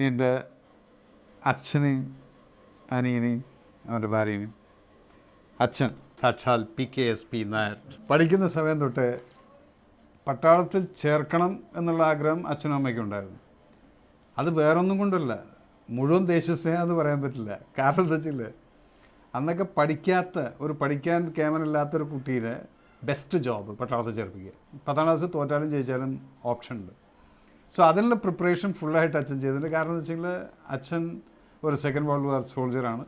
ഇനി എൻ്റെ അച്ഛനെയും അനിയനെയും അവൻ്റെ ഭാര്യനെയും. അച്ഛൻ സാക്ഷാൽ PKSP നായർ. പഠിക്കുന്ന സമയം തൊട്ട് പട്ടാളത്തിൽ ചേർക്കണം എന്നുള്ള ആഗ്രഹം അച്ഛനും അമ്മയ്ക്കും ഉണ്ടായിരുന്നു. അത് വേറൊന്നും കൊണ്ടല്ല, മുഴുവൻ ദേശസ്നേഹം എന്ന് പറയാൻ പറ്റില്ല. കാരണം എന്താ വെച്ചില്ല, അന്നൊക്കെ പഠിക്കാൻ ക്യാമറയില്ലാത്തൊരു കുട്ടീനെ ബെസ്റ്റ് ജോബ് പട്ടാളത്തിൽ ചേർപ്പിക്കുക. 10ാം ക്ലാസ് തോറ്റാലും ജയിച്ചാലും ഓപ്ഷൻ ഉണ്ട്. സോ അതിനുള്ള പ്രിപ്പറേഷൻ ഫുള്ളായിട്ട് അച്ഛൻ ചെയ്തിട്ടുണ്ട്. കാരണം എന്ന് വെച്ചെങ്കിൽ അച്ഛൻ ഒരു സെക്കൻഡ് വേൾഡ് വാർ സോൾജറാണ്.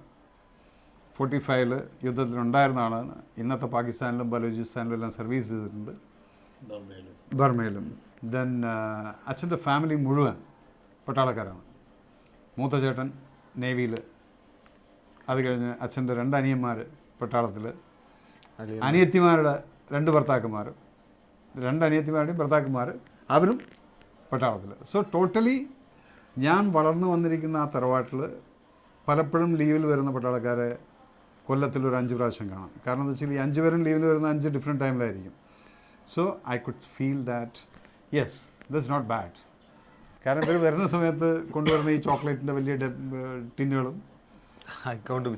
45 യുദ്ധത്തിലുണ്ടായിരുന്ന ആളാണ്. ഇന്നത്തെ പാകിസ്ഥാനിലും ബലൂചിസ്ഥാനിലും എല്ലാം സർവീസ് ചെയ്തിട്ടുണ്ട്, ബർമയിലും. ദെൻ അച്ഛൻ്റെ ഫാമിലി മുഴുവൻ പട്ടാളക്കാരാണ്. മൂത്ത ചേട്ടൻ നേവിയിൽ, അത് കഴിഞ്ഞ് അച്ഛൻ്റെ 2 അനിയന്മാർ പട്ടാളത്തിൽ, അനിയത്തിമാരുടെ 2 ഭർത്താക്കന്മാരും, 2 അനിയത്തിമാരുടെയും ഭർത്താക്കന്മാർ അവരും പട്ടാളത്തിൽ. സോ ടോട്ടലി ഞാൻ വളർന്നു വന്നിരിക്കുന്ന ആ തറവാട്ടിൽ പലപ്പോഴും ലീവിൽ വരുന്ന പട്ടാളക്കാരെ കൊല്ലത്തിൽ ഒരു 5 പ്രാവശ്യം കാണാം. കാരണം എന്താ വെച്ചാൽ ഈ 5 പേരും ലീവിൽ വരുന്ന 5 ഡിഫറെൻറ്റ് ടൈമിലായിരിക്കും. So I could feel that yes this not bad. കാരണം ഇവർ വരുന്ന സമയത്ത് കൊണ്ടുവരുന്ന ഈ ചോക്ലേറ്റിൻ്റെ വലിയ ടിന്നുകളും ഹൈക്കൗണ്ട്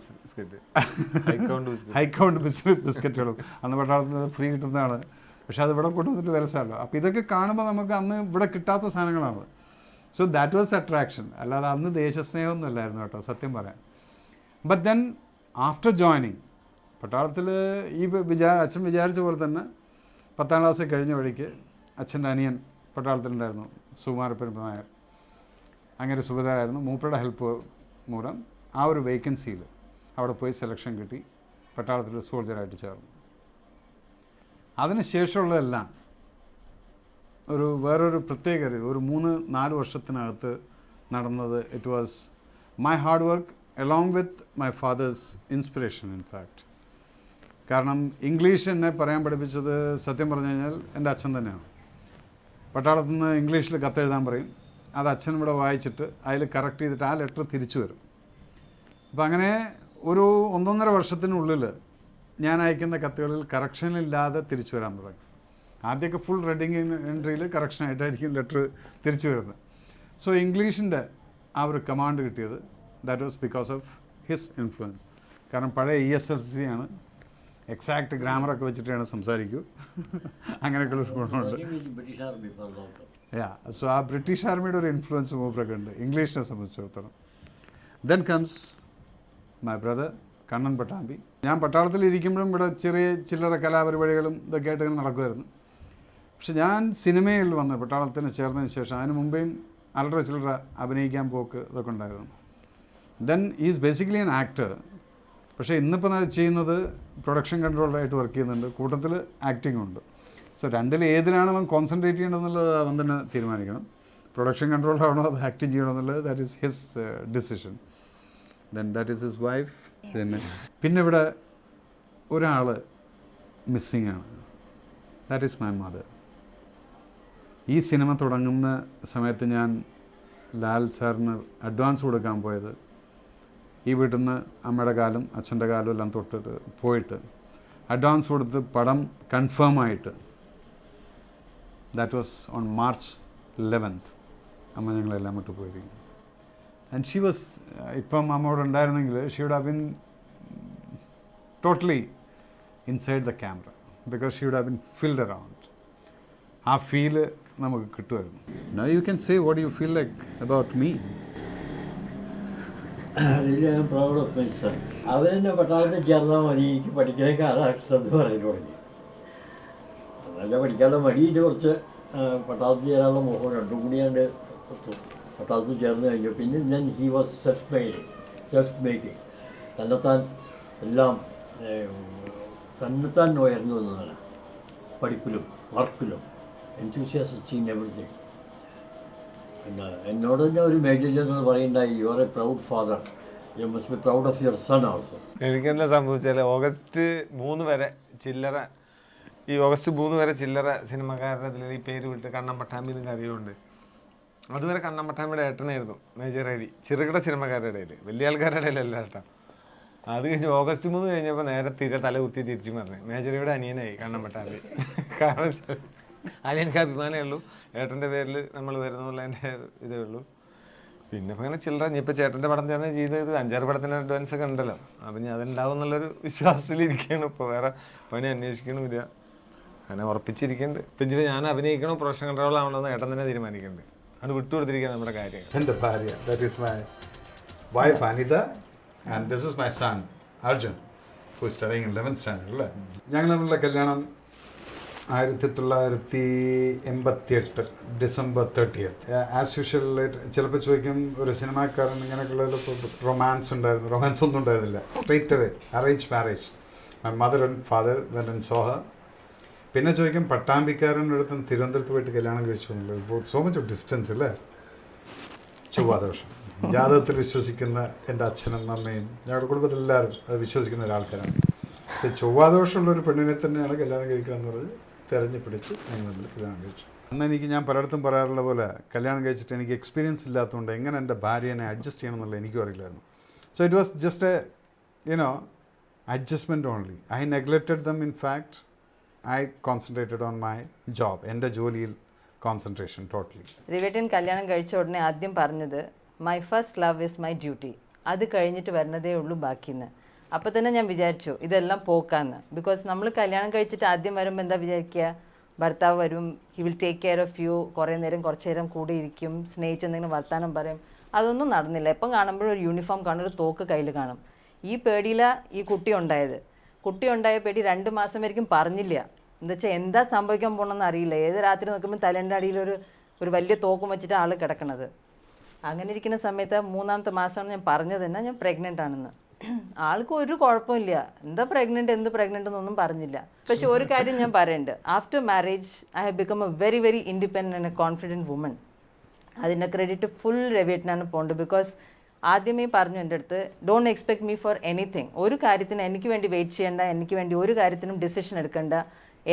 ബിസ്ക്കറ്റുകളും അന്ന് പട്ടാളത്തിൽ ഫ്രീ കിട്ടുന്നതാണ്. പക്ഷെ അത് ഇവിടെ കൊണ്ടുവന്നിട്ട് വരസാലോ. അപ്പോൾ ഇതൊക്കെ കാണുമ്പോൾ നമുക്ക് അന്ന് ഇവിടെ കിട്ടാത്ത സാധനങ്ങളാണ്. So that was attraction. അല്ലാതെ അന്ന് ദേശസ്നേഹമൊന്നും അല്ലായിരുന്നു കേട്ടോ, സത്യം പറയാൻ. ബട്ട് ദെൻ ആഫ്റ്റർ ജോയിനിങ് പട്ടാളത്തിൽ ഈ അച്ഛൻ വിചാരിച്ച പോലെ തന്നെ 10ാം ക്ലാസ് കഴിഞ്ഞ വഴിക്ക് അച്ഛൻ്റെ അനിയൻ പട്ടാളത്തിലുണ്ടായിരുന്നു, സുകുമാരപ്പൻ നായർ. അങ്ങനെ സുബേദാറായിരുന്നു. മൂപ്പരുടെ ഹെൽപ്പ് മൂലം ആ ഒരു വേക്കൻസിയിൽ അവിടെ പോയി സെലക്ഷൻ കിട്ടി, പട്ടാളത്തിൽ സോൾജറായിട്ട് ചേർന്നു. അതിന് ശേഷമുള്ളതെല്ലാം വേറൊരു പ്രത്യേക ഒരു 3-4 വർഷത്തിനകത്ത് നടന്നത്. It was my hard work along with my father's inspiration in fact. കാരണം ഇംഗ്ലീഷ് എന്നെ പറയാൻ പഠിപ്പിച്ചത് സത്യം പറഞ്ഞു കഴിഞ്ഞാൽ എൻ്റെ അച്ഛൻ തന്നെയാണ്. പട്ടാളത്തിൽ നിന്ന് ഇംഗ്ലീഷിൽ കത്തെഴുതാൻ പറയും, അത് അച്ഛൻ ഇവിടെ വായിച്ചിട്ട് അതിൽ കറക്റ്റ് ചെയ്തിട്ട് ആ ലെറ്റർ തിരിച്ചു വരും. അപ്പം അങ്ങനെ ഒരു 1.5 വർഷത്തിനുള്ളിൽ ഞാൻ അയക്കുന്ന കത്തുകളിൽ കറക്ഷനില്ലാതെ തിരിച്ചു വരാൻ തുടങ്ങി. ആദ്യമൊക്കെ ഫുൾ റെഡിങ് എൻട്രിയിൽ കറക്ഷനായിട്ടായിരിക്കും ലെറ്റർ തിരിച്ചു വരുന്നത്. സോ ഇംഗ്ലീഷിൻ്റെ ആ ഒരു കമാൻഡ് കിട്ടിയത് that was because of his influence. കാരണം പഴയ ESLC ആണ്, എക്സാക്ട് ഗ്രാമറൊക്കെ വെച്ചിട്ടാണ് സംസാരിക്കൂ. അങ്ങനെയൊക്കെയുള്ള ഗുണമുണ്ട്. സോ ആ ബ്രിട്ടീഷ് ആർമിയുടെ ഒരു ഇൻഫ്ലുവൻസ് മൂപ്പറൊക്കെ ഉണ്ട് ഇംഗ്ലീഷിനെ സംബന്ധിച്ചിടത്തോളം. Then comes my brother Kannan Pattambi. ഞാൻ പട്ടാളത്തിൽ ഇരിക്കുമ്പോഴും ഇവിടെ ചെറിയ ചില്ലറ കലാപരിപാടികളും ഇതൊക്കെ ആയിട്ട് ഇങ്ങനെ നടക്കുമായിരുന്നു. പക്ഷെ ഞാൻ സിനിമയിൽ വന്ന് പട്ടാളത്തിന് ചേർന്നതിന് ശേഷം അതിന് മുമ്പേയും അല്ലറ ചില്ലറ അഭിനയിക്കാൻ പോക്ക് ഇതൊക്കെ ഉണ്ടായിരുന്നു. Then is basically an actor. പക്ഷേ ഇന്നിപ്പോൾ ചെയ്യുന്നത് പ്രൊഡക്ഷൻ കൺട്രോളറായിട്ട് വർക്ക് ചെയ്യുന്നുണ്ട്, കൂട്ടത്തിൽ ആക്ടിങ്ങും ഉണ്ട്. സോ രണ്ടിൽ ഏതിനാണ് അവൻ കോൺസെൻട്രേറ്റ് ചെയ്യേണ്ടതെന്നുള്ളത് അവൻ തന്നെ തീരുമാനിക്കണം. പ്രൊഡക്ഷൻ കൺട്രോളറാണോ അത് ആക്ടിങ് ചെയ്യണമെന്നുള്ളത് that is his decision. Then that is his wife. പിന്നെ ഇവിടെ ഒരാൾ മിസ്സിങ് ആണ്, ദാറ്റ് ഈസ് മൈ മദർ. ഈ സിനിമ തുടങ്ങുന്ന സമയത്ത് ഞാൻ ലാൽ സാറിന് അഡ്വാൻസ് കൊടുക്കാൻ പോയത് ഈ വീട്ടിൽ നിന്ന് അമ്മയുടെ കാലും അച്ഛൻ്റെ കാലും എല്ലാം തൊട്ടിട്ട് പോയിട്ട് അഡ്വാൻസ് കൊടുത്ത് പടം കൺഫേം ആയിട്ട് that was on March 11th അമ്മ ഞങ്ങളെല്ലാം വിട്ട് പോയിരിക്കും. ആൻഡ് ഷീ വാസ്, ഇപ്പം അമ്മയോട് ഉണ്ടായിരുന്നെങ്കിൽ she would have been totally inside the camera because she would have been filled around. ആ ഫീല് നമുക്ക് കിട്ടുമായിരുന്നു. Now you can say what you feel like about me. Proud of my son. അവരെന്നെ പട്ടാളത്തിൽ ചേർന്നാൽ മതി, എനിക്ക് പഠിക്കണേക്ക് അതാഷ്ടം പറയാൻ തുടങ്ങി. നല്ല പഠിക്കാനുള്ള മടിയിട്ട് കുറച്ച് പട്ടാളത്തിൽ ചേരാനുള്ള മോഹം രണ്ടും കൂടിയാണ്ട് പട്ടാളത്തിൽ ചേർന്ന് കഴിഞ്ഞു. പിന്നെ ഞാൻ ഹി വാസ് സെൽഫ് മേക്കിങ്, തന്നെത്താൻ എല്ലാം തന്നെത്താൻ ഉയർന്നു വന്നതാണ്. പഠിപ്പിലും വർക്കിലും enthusiastic in everything. പിന്നെ എന്നോട് തന്നെ ഒരു മേജർ ജനറൽ പറയുണ്ടായി, you are a proud father, you must be proud of your son also. എനിക്കെന്താ സംഭവിച്ചാൽ August 3 വരെ ചില്ലറ, ഈ August 3 വരെ ചില്ലറ സിനിമക്കാരുടെ അതിൽ ഈ പേര് വിട്ട് കണ്ണൻ പട്ടാമ്പി എന്ന് അറിയുന്നുണ്ട്. അതുവരെ കണ്ണൻ പട്ടാമ്പിയുടെ ഏട്ടനായിരുന്നു മേജർ രവി, ചെറുകിട സിനിമക്കാരുടെ ഇടയിൽ, വലിയ ആൾക്കാരുടെ ഇടയിലല്ല ഏട്ടാ. അത് കഴിഞ്ഞ് August 3 കഴിഞ്ഞപ്പോൾ നേരെ തല കുത്തി തിരിച്ചു പറഞ്ഞു മേജർ രവിയുടെ അനിയനായി കണ്ണൻ പട്ടാമ്പി. കാരണം അതിലെനിക്ക് അഭിമാനമേ ഉള്ളൂ, ഏട്ടൻ്റെ പേരിൽ നമ്മൾ വരുന്നുള്ള എൻ്റെ ഇതേ ഉള്ളൂ. പിന്നെ ഇപ്പം ഇങ്ങനെ ചില്ലറ ഇനിയിപ്പോൾ ചേട്ടൻ്റെ പടം തന്നെ ചെയ്തത് 5-6 പടത്തിന് അഡ്വാൻസ് ഒക്കെ ഉണ്ടല്ലോ. അപ്പം ഞാൻ അതുണ്ടാവും എന്നുള്ളൊരു വിശ്വാസത്തിലിരിക്കുകയാണ്. ഇപ്പോൾ വേറെ പണി അന്വേഷിക്കണമില്ല, അങ്ങനെ ഉറപ്പിച്ചിരിക്കുന്നുണ്ട്. ഇപ്പം ഇനി ഞാൻ അഭിനയിക്കണോ പ്രൊഫഷൻ കൺട്രോൾ ആവണമെന്ന് ഏട്ടൻ തന്നെ തീരുമാനിക്കുന്നുണ്ട്. അത് വിട്ടുകൊടുത്തിരിക്കുക നമ്മുടെ കാര്യം. എൻ്റെ ഭാര്യ, that is my wife Anita, and this is my son Arjun, who is studying in 11th standard അല്ലേ. ഞങ്ങൾ തമ്മിലുള്ള കല്യാണം 1988 ഡിസംബർ 30th. ആസ് യൂഷ്വൽ ചിലപ്പോൾ ചോദിക്കും ഒരു സിനിമാക്കാരൻ ഇങ്ങനെയൊക്കെയുള്ള റൊമാൻസ് ഉണ്ടായിരുന്നു. റൊമാൻസ് ഒന്നും ഉണ്ടായിരുന്നില്ല. Straight away arrange marriage. My mother and father when and so Har. പിന്നെ ചോദിക്കും പട്ടാമ്പിക്കാരൻ്റെ അടുത്ത് തിരുവനന്തപുരത്ത് പോയിട്ട് കല്യാണം കഴിച്ചു എന്നുള്ളത്. സോ മച്ച് ഓഫ് ഡിസ്റ്റൻസ് അല്ലേ. ചൊവ്വാദോഷം ജാതകത്തിൽ വിശ്വസിക്കുന്ന എൻ്റെ അച്ഛനും അമ്മയും ഞങ്ങളുടെ കുടുംബത്തിൽ എല്ലാവരും അത് വിശ്വസിക്കുന്ന ഒരാൾക്കാരാണ്. പക്ഷേ ചൊവ്വാദോഷമുള്ള ഒരു പെണ്ണിനെ തന്നെയാണ് കല്യാണം കഴിക്കുക എന്നുള്ളത് തിരഞ്ഞു പിടിച്ച് ഞങ്ങൾ തമ്മിൽ കല്യാണം കഴിച്ചു. അന്ന് എനിക്ക് ഞാൻ പലയിടത്തും പറയാറുള്ള പോലെ കല്യാണം കഴിച്ചിട്ട് എനിക്ക് എക്സ്പീരിയൻസ് ഇല്ലാത്തതുകൊണ്ട് എങ്ങനെ എൻ്റെ ഭാര്യനെ അഡ്ജസ്റ്റ് ചെയ്യണം എന്നുള്ളത് എനിക്കും അറിയില്ലായിരുന്നു. So it was just A adjustment only. I neglected dum. In fact I concentrated on my job. എൻ്റെ ജോലിയിൽ കോൺസെൻട്രേഷൻ ടോട്ടലി. രവിയേട്ടൻ കല്യാണം കഴിച്ച ഉടനെ ആദ്യം പറഞ്ഞത് my first love is my duty, അത് കഴിഞ്ഞിട്ട് വരുന്നതേ ഉള്ളൂ ബാക്കിന്ന്. അപ്പോൾ തന്നെ ഞാൻ വിചാരിച്ചു ഇതെല്ലാം പോക്കാന്ന്. ബിക്കോസ് നമ്മൾ കല്യാണം കഴിച്ചിട്ട് ആദ്യം വരുമ്പോൾ എന്താ വിചാരിക്കുക, ഭർത്താവ് വരും, he will take care of you, കുറച്ച് നേരം കൂടെ ഇരിക്കും, സ്നേഹിച്ച് എന്തെങ്കിലും വർത്താനം പറയും. അതൊന്നും നടന്നില്ല. എപ്പം കാണുമ്പോഴും ഒരു യൂണിഫോം കാണും, ഒരു തോക്ക് കയ്യിൽ കാണും. ഈ പേടിയിലാണ് ഈ കുട്ടി ഉണ്ടായത്. കുട്ടി ഉണ്ടായ പേടി 2 മാസം വരെയും പറഞ്ഞില്ല. എന്താ വെച്ചാൽ എന്താ സംഭവിക്കാൻ പോകണമെന്ന് അറിയില്ല. ഏത് രാത്രി നോക്കുമ്പോൾ തലേൻ്റെ അടിയിൽ ഒരു വലിയ തോക്കും വെച്ചിട്ട് ആൾ കിടക്കണത്. അങ്ങനെ ഇരിക്കുന്ന സമയത്ത് 3ാമത്തെ മാസമാണ് ഞാൻ പറഞ്ഞത് തന്നെ ഞാൻ പ്രഗ്നൻ്റ് ആണെന്ന്. ആൾക്ക് ഒരു കുഴപ്പമില്ല, എന്താ പ്രഗ്നൻ്റ് എന്നൊന്നും പറഞ്ഞില്ല. പക്ഷെ ഒരു കാര്യം ഞാൻ പറയുന്നുണ്ട്, after marriage I have become A very very independent and A confident woman. അതിൻ്റെ ക്രെഡിറ്റ് ഫുൾ രവിയേട്ടനാണ് പോകേണ്ടത്. ബിക്കോസ് ആദ്യമേ പറഞ്ഞു എൻ്റെ അടുത്ത്, don't expect me for anything. ഒരു കാര്യത്തിന് എനിക്ക് വേണ്ടി വെയിറ്റ് ചെയ്യേണ്ട, എനിക്ക് വേണ്ടി ഒരു കാര്യത്തിനും ഡിസിഷൻ എടുക്കേണ്ട.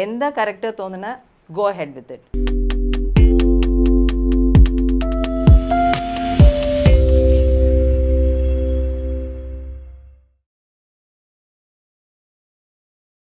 എന്താ കറക്റ്റ് തോന്നുന്ന, ഗോ ഹെഡ് വിത്ത് ഇറ്റ്.